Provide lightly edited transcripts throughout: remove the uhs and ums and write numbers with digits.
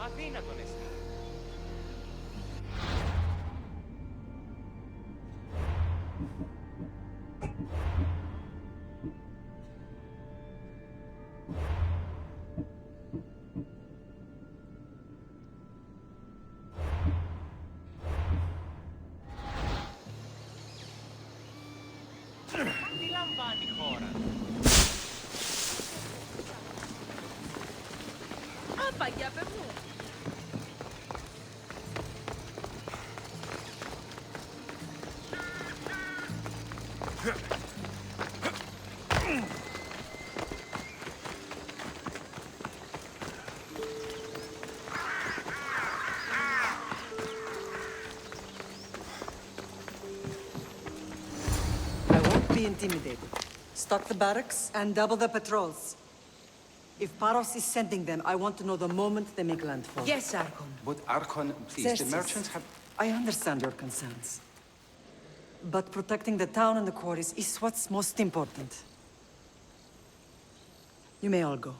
Αδύνατον εσύ. Τι λαμβάνει η χώρα. Απαγιά μου. Be intimidated. Stock the barracks and double the patrols. If Paros is sending them, I want to know the moment they make landfall. Yes, Archon. But Archon, please, the Xerxes, merchants have... I understand your concerns. But protecting the town and the quarries is what's most important. You may all go.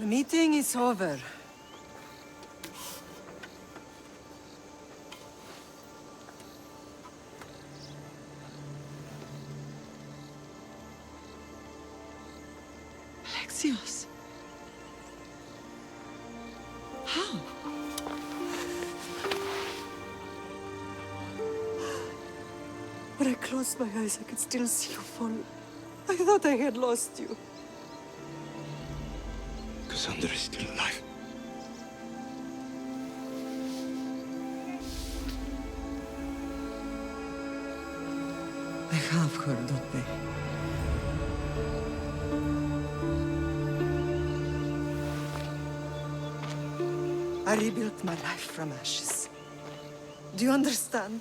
The meeting is over. Alexios. How? When I closed my eyes, I could still see you fall. I thought I had lost you. Cassandra is still alive. They have her, don't they? I rebuilt my life from ashes. Do you understand?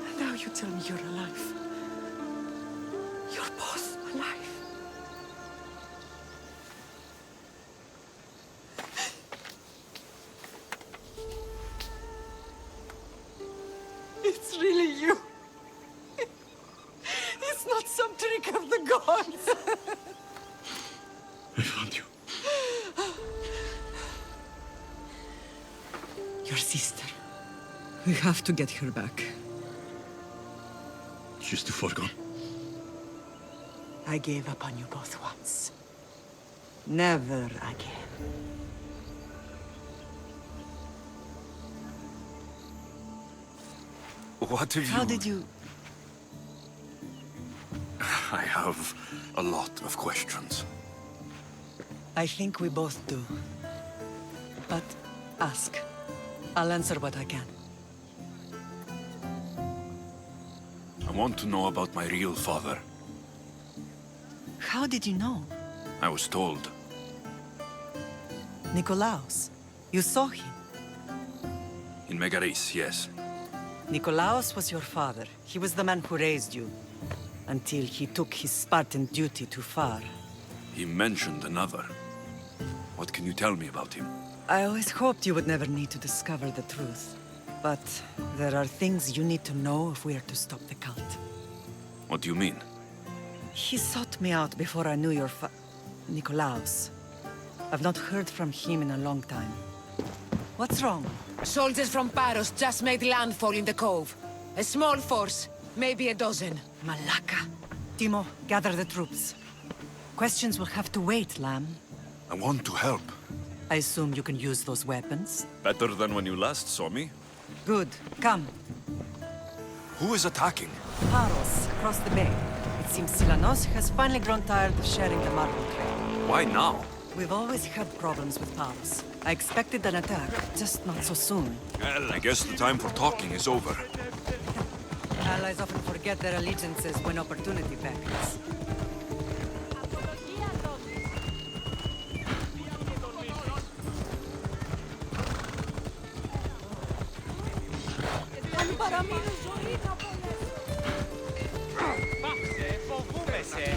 And now you tell me you're alive. You're both alive. It's really you. It's not some trick of the gods. I found you. Your sister. We have to get her back. She's too far gone. I gave up on you both once. Never again. What have you... How did you... I have a lot of questions. I think we both do. But ask. I'll answer what I can. I want to know about my real father. How did you know? I was told. Nikolaos. You saw him. In Megaris, yes. Nikolaos was your father. He was the man who raised you. Until he took his Spartan duty too far. He mentioned another. What can you tell me about him? I always hoped you would never need to discover the truth. But there are things you need to know if we are to stop the cult. What do you mean? He sought me out before I knew your Nikolaos. I've not heard from him in a long time. What's wrong? Soldiers from Paros just made landfall in the cove. A small force, maybe a dozen. Malaka. Timo, gather the troops. Questions will have to wait, Lamb. I want to help. I assume you can use those weapons? Better than when you last saw me. Good. Come. Who is attacking? Paros, across the bay. It seems Silanos has finally grown tired of sharing the marble trade. Why now? We've always had problems with Paros. I expected an attack, just not so soon. Well, I guess the time for talking is over. Allies often forget their allegiances when opportunity beckons. Paxe, fovumese.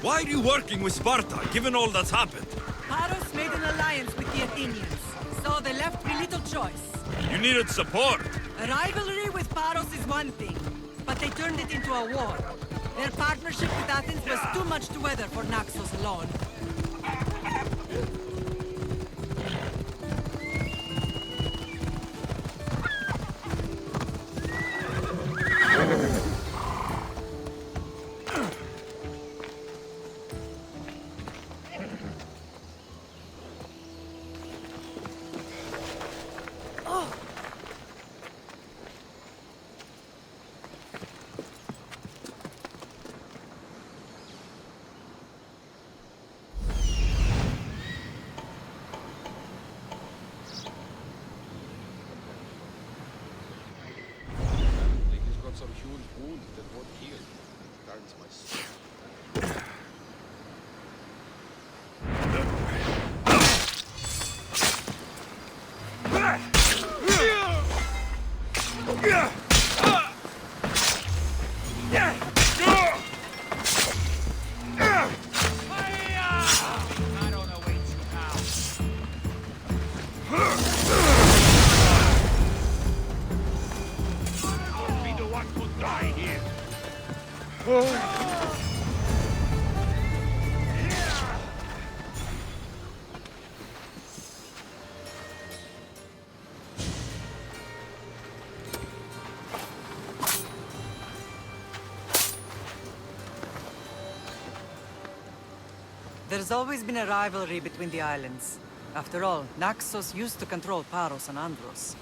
Why are you working with Sparta, given all that's happened? Paros made an alliance with the Athenians, so they left me little choice. You needed support. A rivalry with Paros is one thing, but they turned it into a war. Their partnership with Athens was too much to weather for Naxos alone. He's got some huge wound that won't heal. Darns my soul. I don't await you now. Be the one who die here. There's always been a rivalry between the islands. After all, Naxos used to control Paros and Andros.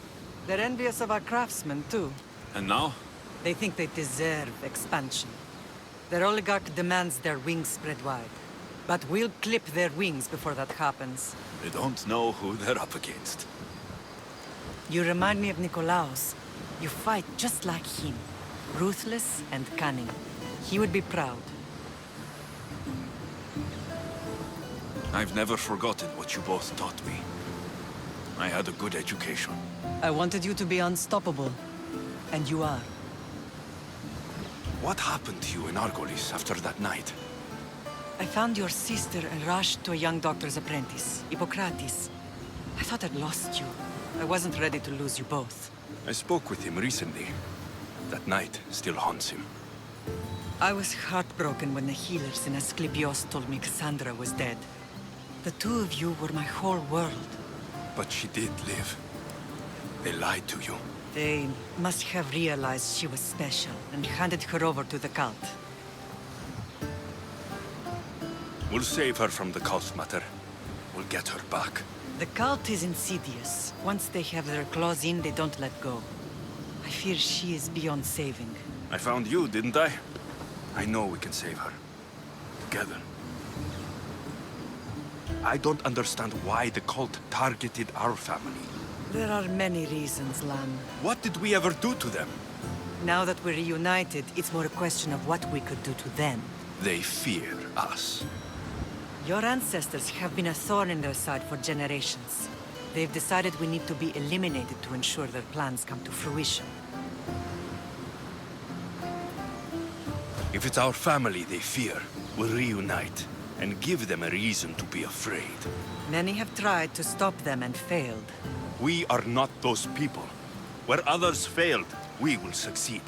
They're envious of our craftsmen, too. And now? They think they deserve expansion. Their oligarch demands their wings spread wide. But we'll clip their wings before that happens. They don't know who they're up against. You remind me of Nikolaos. You fight just like him. Ruthless and cunning. He would be proud. I've never forgotten what you both taught me. I had a good education. I wanted you to be unstoppable. And you are. What happened to you in Argolis after that night? I found your sister and rushed to a young doctor's apprentice, Hippocrates. I thought I'd lost you. I wasn't ready to lose you both. I spoke with him recently. That night still haunts him. I was heartbroken when the healers in Asclepios told me Cassandra was dead. The two of you were my whole world. But she did live. They lied to you. They must have realized she was special and handed her over to the cult. We'll save her from the cult matter. We'll get her back. The cult is insidious. Once they have their claws in, they don't let go. I fear she is beyond saving. I found you, didn't I? I know we can save her. Together. I don't understand why the cult targeted our family. There are many reasons, Lam. What did we ever do to them? Now that we're reunited, it's more a question of what we could do to them. They fear us. Your ancestors have been a thorn in their side for generations. They've decided we need to be eliminated to ensure their plans come to fruition. If it's our family they fear, we'll reunite and give them a reason to be afraid. Many have tried to stop them and failed. We are not those people. Where others failed, we will succeed.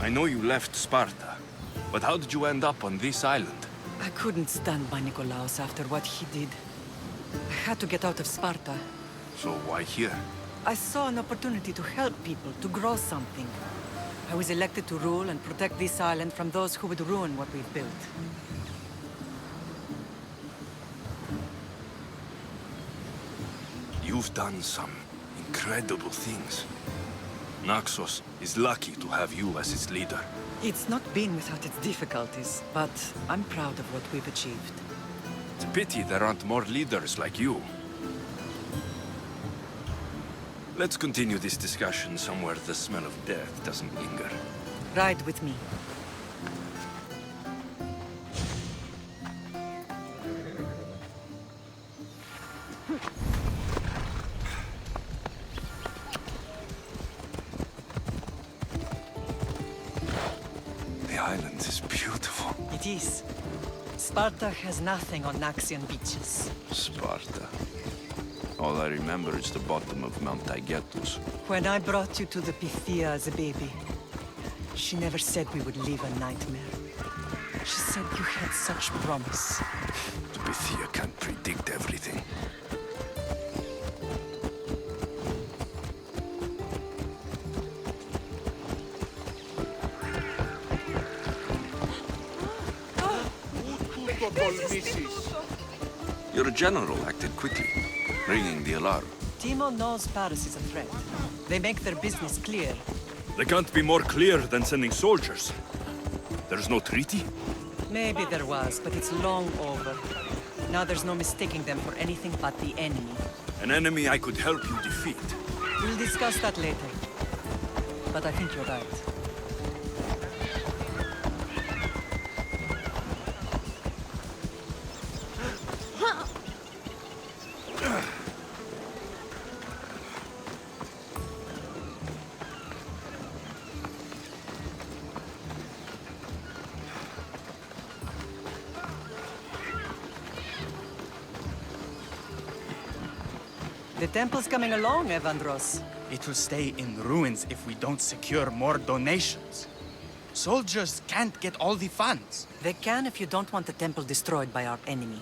I know you left Sparta, but how did you end up on this island? I couldn't stand by Nikolaos after what he did. I had to get out of Sparta. So why here? I saw an opportunity to help people, to grow something. I was elected to rule and protect this island from those who would ruin what we've built. You've done some incredible things. Naxos is lucky to have you as its leader. It's not been without its difficulties, but I'm proud of what we've achieved. It's a pity there aren't more leaders like you. Let's continue this discussion somewhere the smell of death doesn't linger. Ride with me. is beautiful. It is. Sparta has nothing on Naxian beaches. Sparta. All I remember is the bottom of Mount Taygetus. When I brought you to the Pythia as a baby, she never said we would live a nightmare. She said you had such promise. The Pythia can't predict everything. Your general acted quickly, ringing the alarm. Timo knows Paris is a threat. They make their business clear. They can't be more clear than sending soldiers. There's no treaty? Maybe there was, but it's long over. Now there's no mistaking them for anything but the enemy. An enemy I could help you defeat. We'll discuss that later. But I think you're right. The temple's coming along, Evandros. It will stay in ruins if we don't secure more donations. Soldiers can't get all the funds. They can if you don't want the temple destroyed by our enemy.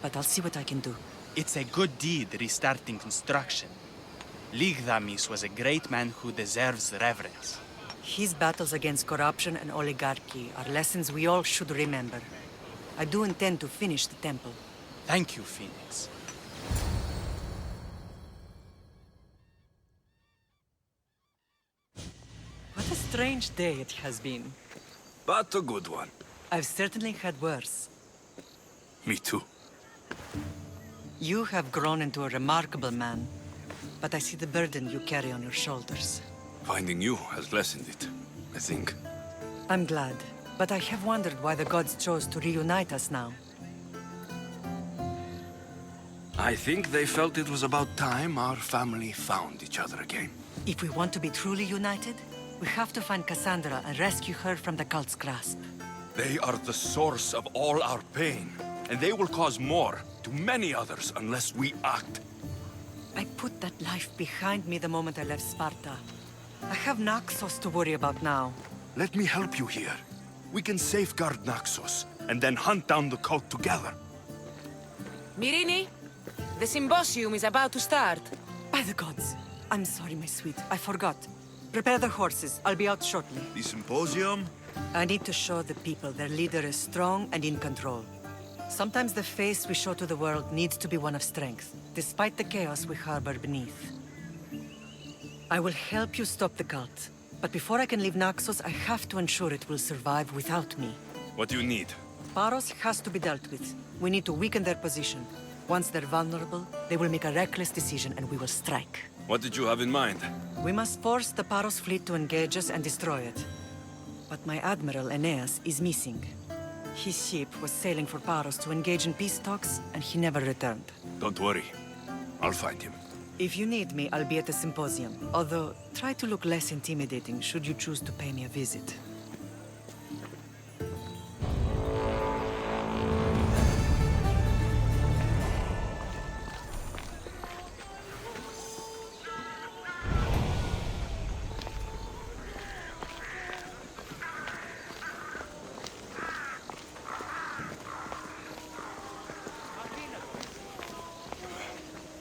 But I'll see what I can do. It's a good deed restarting construction. Ligdamis was a great man who deserves reverence. His battles against corruption and oligarchy are lessons we all should remember. I do intend to finish the temple. Thank you, Phoenix. What a strange day it has been. But a good one. I've certainly had worse. Me too. You have grown into a remarkable man, but I see the burden you carry on your shoulders. Finding you has lessened it, I think. I'm glad, but I have wondered why the gods chose to reunite us now. I think they felt it was about time our family found each other again. If we want to be truly united, we have to find Cassandra and rescue her from the cult's grasp. They are the source of all our pain, and they will cause more to many others unless we act. I put that life behind me the moment I left Sparta. I have Naxos to worry about now. Let me help you here. We can safeguard Naxos, and then hunt down the cult together. Mirini, the symposium is about to start. By the gods. I'm sorry, my sweet. I forgot. Prepare the horses. I'll be out shortly. The symposium? I need to show the people their leader is strong and in control. Sometimes the face we show to the world needs to be one of strength, despite the chaos we harbor beneath. I will help you stop the cult. But before I can leave Naxos, I have to ensure it will survive without me. What do you need? Paros has to be dealt with. We need to weaken their position. Once they're vulnerable, they will make a reckless decision and we will strike. What did you have in mind? We must force the Paros fleet to engage us and destroy it. But my admiral, Aeneas, is missing. His ship was sailing for Paros to engage in peace talks, and he never returned. Don't worry. I'll find him. If you need me, I'll be at the symposium. Although, try to look less intimidating should you choose to pay me a visit.